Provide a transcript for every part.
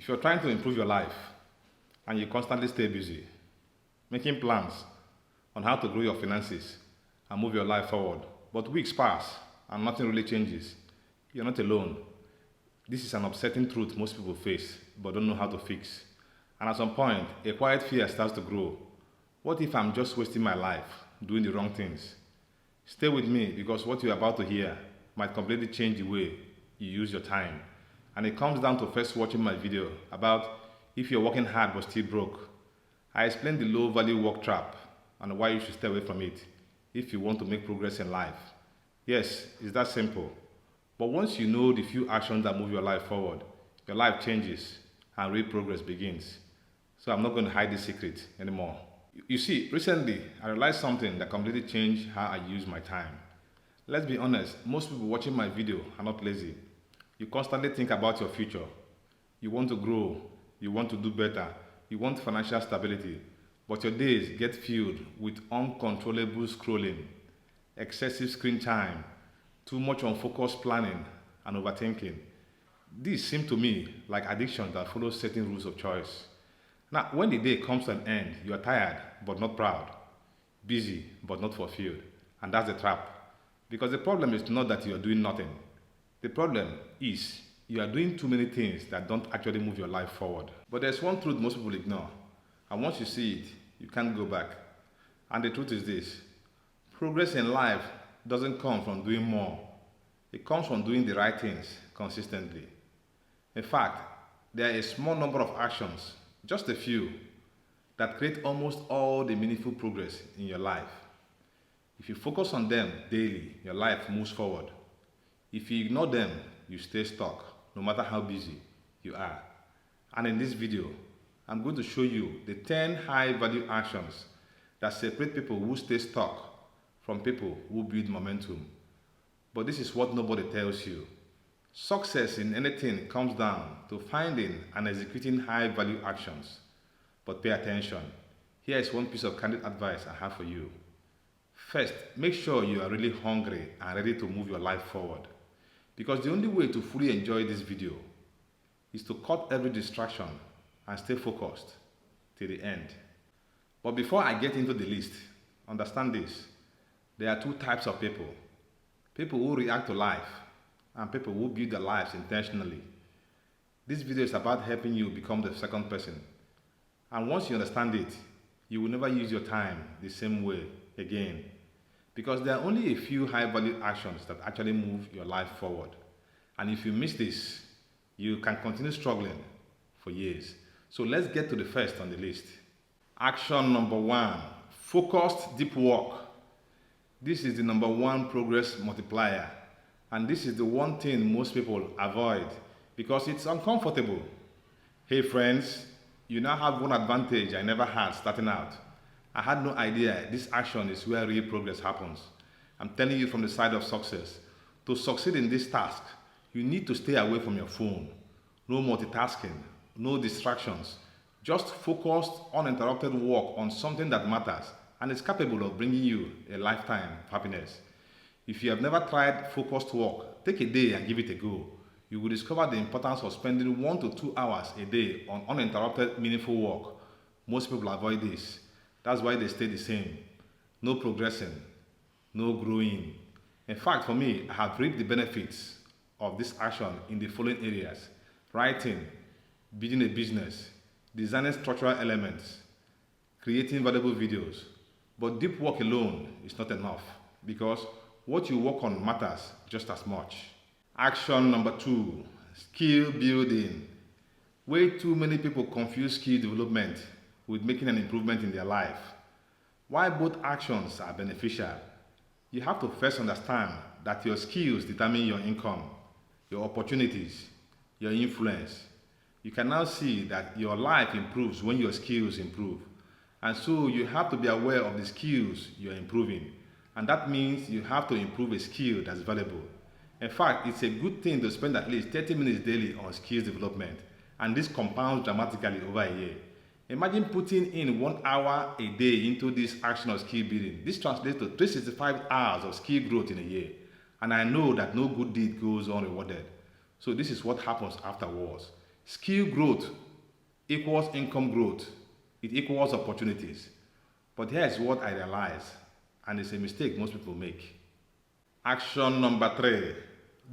If you're trying to improve your life and you constantly stay busy, making plans on how to grow your finances and move your life forward, but weeks pass and nothing really changes, you're not alone. This is an upsetting truth most people face but don't know how to fix. And at some point, a quiet fear starts to grow. What if I'm just wasting my life doing the wrong things? Stay with me because what you're about to hear might completely change the way you use your time. And it comes down to first watching my video about if you're working hard but still broke. I explain the low value work trap and why you should stay away from it if you want to make progress in life. Yes, it's that simple. But once you know the few actions that move your life forward, your life changes and real progress begins. So I'm not going to hide this secret anymore. You see, recently I realized something that completely changed how I use my time. Let's be honest, most people watching my video are not lazy. You constantly think about your future. You want to grow, you want to do better, you want financial stability, but your days get filled with uncontrollable scrolling, excessive screen time, too much unfocused planning, and overthinking. These seem to me like addictions that follow certain rules of choice. Now, when the day comes to an end, you are tired but not proud, busy but not fulfilled, and that's the trap. Because the problem is not that you are doing nothing. The problem is you are doing too many things that don't actually move your life forward. But there's one truth most people ignore, and once you see it, you can't go back. And the truth is this: progress in life doesn't come from doing more, it comes from doing the right things consistently. In fact, there are a small number of actions, just a few, that create almost all the meaningful progress in your life. If you focus on them daily, your life moves forward. If you ignore them, you stay stuck, no matter how busy you are. And in this video, I'm going to show you the 10 high value actions that separate people who stay stuck from people who build momentum. But this is what nobody tells you. Success in anything comes down to finding and executing high value actions. But pay attention. Here is one piece of candid advice I have for you. First, make sure you are really hungry and ready to move your life forward. Because the only way to fully enjoy this video is to cut every distraction and stay focused till the end. But before I get into the list, understand this. There are two types of people. People who react to life and people who build their lives intentionally. This video is about helping you become the second person. And once you understand it, you will never use your time the same way again. Because there are only a few high value actions that actually move your life forward. And if you miss this, you can continue struggling for years. So let's get to the first on the list. Action number 1, focused deep work. This is the number 1 progress multiplier. And this is the one thing most people avoid because it's uncomfortable. Hey friends, you now have one advantage I never had starting out. I had no idea this action is where real progress happens. I'm telling you from the side of success. To succeed in this task, you need to stay away from your phone. No multitasking, no distractions. Just focused, uninterrupted work on something that matters and is capable of bringing you a lifetime of happiness. If you have never tried focused work, take a day and give it a go. You will discover the importance of spending 1 to 2 hours a day on uninterrupted, meaningful work. Most people avoid this. That's why they stay the same. No progressing, no growing. In fact, for me, I have reaped the benefits of this action in the following areas: writing, building a business, designing structural elements, creating valuable videos. But deep work alone is not enough because what you work on matters just as much. Action number 2, skill building. Way too many people confuse skill development with making an improvement in their life. While both actions are beneficial, you have to first understand that your skills determine your income, your opportunities, your influence. You can now see that your life improves when your skills improve. And so you have to be aware of the skills you are improving. And that means you have to improve a skill that's valuable. In fact, it's a good thing to spend at least 30 minutes daily on skills development. And this compounds dramatically over a year. Imagine putting in 1 hour a day into this action of skill building. This translates to 365 hours of skill growth in a year. And I know that no good deed goes unrewarded. So this is what happens afterwards. Skill growth equals income growth. It equals opportunities. But here's what I realize, and it's a mistake most people make. Action number 3,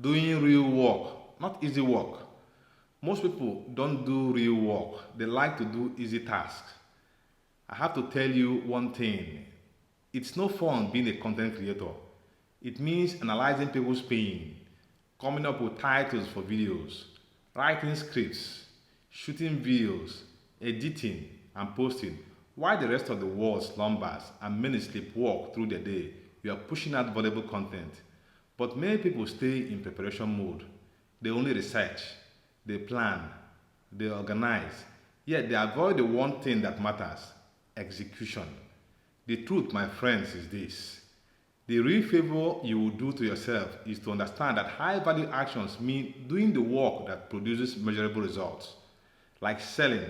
doing real work, not easy work. Most people don't do real work. They like to do easy tasks. I have to tell you one thing. It's no fun being a content creator. It means analyzing people's pain, coming up with titles for videos, writing scripts, shooting videos, editing, and posting. While the rest of the world slumbers and many sleepwalk through their day, you are pushing out valuable content. But many people stay in preparation mode. They only research, they plan, they organize, yet they avoid the one thing that matters: execution. The truth, my friends, is this. The real favor you will do to yourself is to understand that high value actions mean doing the work that produces measurable results, like selling,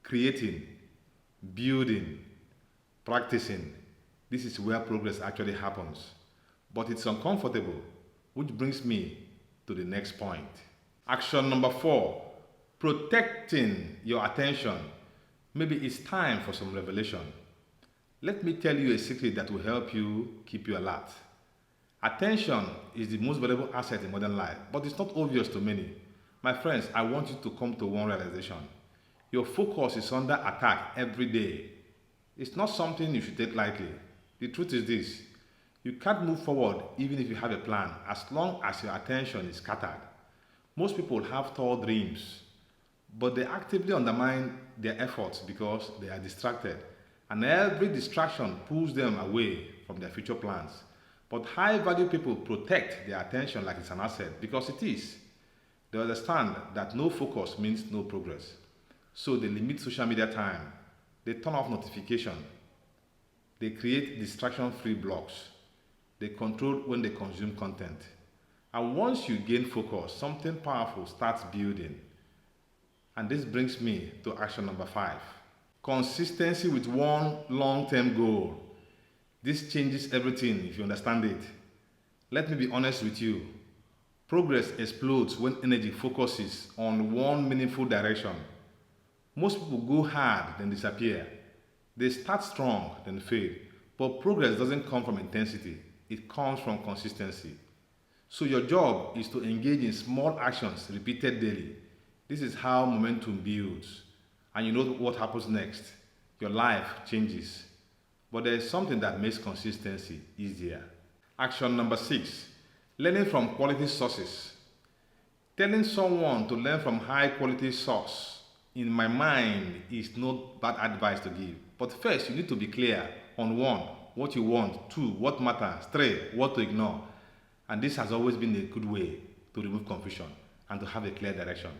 creating, building, practicing. This is where progress actually happens. But it's uncomfortable, which brings me to the next point. Action number 4, protecting your attention. Maybe it's time for some revelation. Let me tell you a secret that will help you keep you alert. Attention is the most valuable asset in modern life, but it's not obvious to many. My friends, I want you to come to one realization. Your focus is under attack every day. It's not something you should take lightly. The truth is this: you can't move forward even if you have a plan, as long as your attention is scattered. Most people have tall dreams, but they actively undermine their efforts because they are distracted, and every distraction pulls them away from their future plans. But high value people protect their attention like it's an asset, because it is. They understand that no focus means no progress. So they limit social media time, they turn off notification, they create distraction-free blocks, they control when they consume content. And once you gain focus, something powerful starts building. And this brings me to action number 5. Consistency with one long-term goal. This changes everything if you understand it. Let me be honest with you. Progress explodes when energy focuses on one meaningful direction. Most people go hard, then disappear. They start strong, then fade. But progress doesn't come from intensity. It comes from consistency. So your job is to engage in small actions repeated daily. This is how momentum builds. And you know what happens next. Your life changes. But there is something that makes consistency easier. Action number 6, learning from quality sources. Telling someone to learn from high quality source, in my mind, is not bad advice to give. But first, you need to be clear on 1, what you want, 2, what matters, 3, what to ignore. And this has always been a good way to remove confusion and to have a clear direction,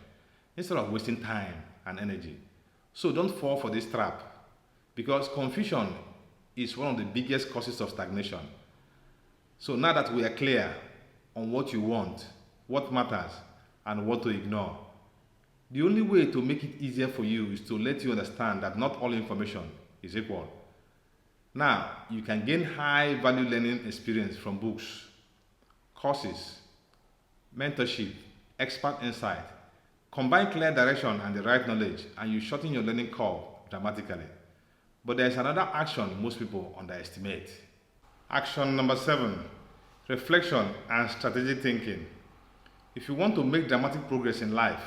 instead of wasting time and energy. So don't fall for this trap, because confusion is one of the biggest causes of stagnation. So now that we are clear on what you want, what matters, and what to ignore, the only way to make it easier for you is to let you understand that not all information is equal. Now, you can gain high value learning experience from books, courses, mentorship, expert insight. Combine clear direction and the right knowledge, and you shorten your learning curve dramatically. But there is another action most people underestimate. Action number 7, reflection and strategic thinking. If you want to make dramatic progress in life,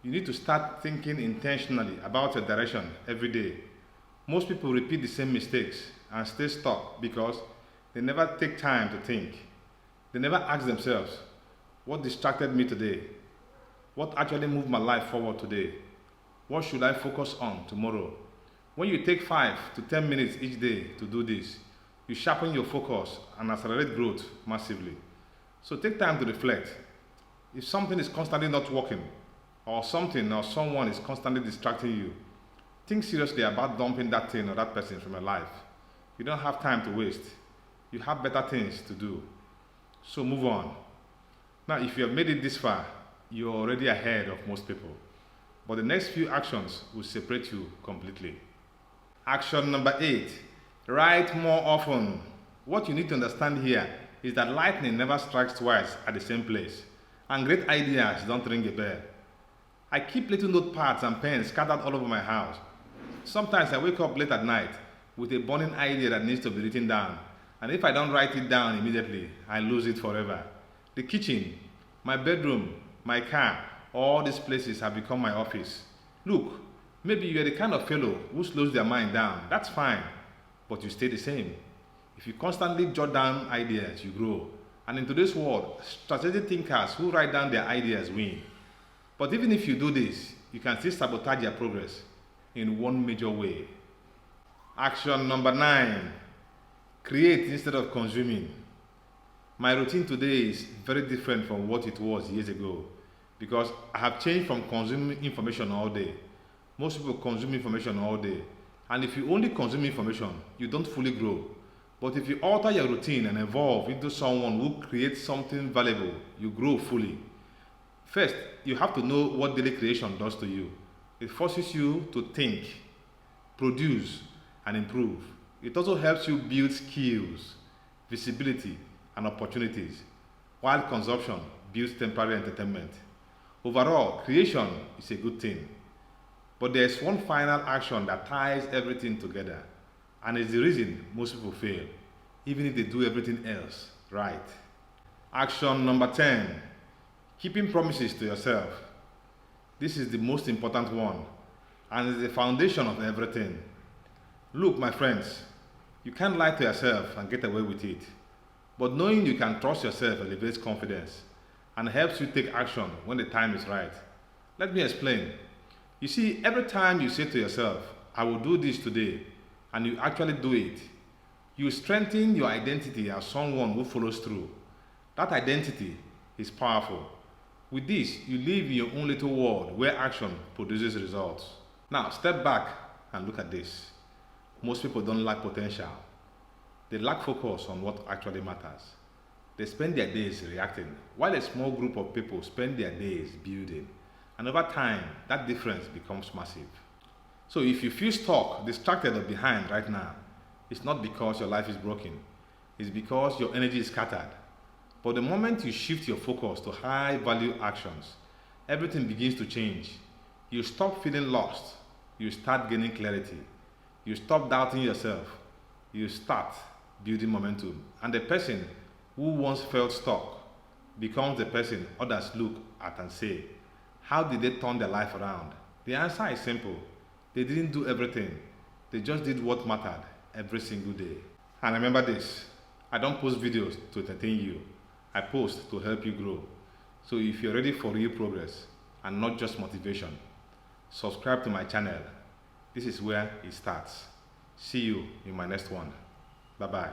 you need to start thinking intentionally about your direction every day. Most people repeat the same mistakes and stay stuck because they never take time to think. They never ask themselves, what distracted me today? What actually moved my life forward today? What should I focus on tomorrow? When you take 5 to 10 minutes each day to do this, you sharpen your focus and accelerate growth massively. So take time to reflect. If something is constantly not working, or something or someone is constantly distracting you, think seriously about dumping that thing or that person from your life. You don't have time to waste. You have better things to do. So move on. Now, if you have made it this far, you're already ahead of most people. But the next few actions will separate you completely. Action number 8, write more often. What you need to understand here is that lightning never strikes twice at the same place, and great ideas don't ring a bell. I keep little notepads and pens scattered all over my house. Sometimes I wake up late at night with a burning idea that needs to be written down. And if I don't write it down immediately, I lose it forever. The kitchen, my bedroom, my car, all these places have become my office. Look, maybe you're the kind of fellow who slows their mind down. That's fine, but you stay the same. If you constantly jot down ideas, you grow. And in today's world, strategic thinkers who write down their ideas win. But even if you do this, you can still sabotage your progress in one major way. Action number 9, create instead of consuming. My routine today is very different from what it was years ago because I have changed from consuming information all day. Most people consume information all day, and if you only consume information, you don't fully grow. But if you alter your routine and evolve into someone who creates something valuable, you grow fully. First, you have to know what daily creation does to you. It forces you to think, produce, and improve. It also helps you build skills, visibility, and opportunities, while consumption builds temporary entertainment. Overall, creation is a good thing. But there's one final action that ties everything together, and is the reason most people fail, even if they do everything else right. Action number 10, keeping promises to yourself. This is the most important one, and is the foundation of everything. Look, my friends, you can't lie to yourself and get away with it. But knowing you can trust yourself elevates confidence and helps you take action when the time is right. Let me explain. You see, every time you say to yourself, I will do this today, and you actually do it, you strengthen your identity as someone who follows through. That identity is powerful. With this, you live in your own little world where action produces results. Now, step back and look at this. Most people don't lack potential. They lack focus on what actually matters. They spend their days reacting, while a small group of people spend their days building. And over time, that difference becomes massive. So if you feel stuck, distracted, or behind right now, it's not because your life is broken. It's because your energy is scattered. But the moment you shift your focus to high-value actions, everything begins to change. You stop feeling lost. You start gaining clarity. You stop doubting yourself. You start building momentum. And the person who once felt stuck becomes the person others look at and say, how did they turn their life around? The answer is simple. They didn't do everything. They just did what mattered every single day. And remember this, I don't post videos to entertain you. I post to help you grow. So if you're ready for real progress and not just motivation, subscribe to my channel. This is where it starts. See you in my next one. Bye-bye.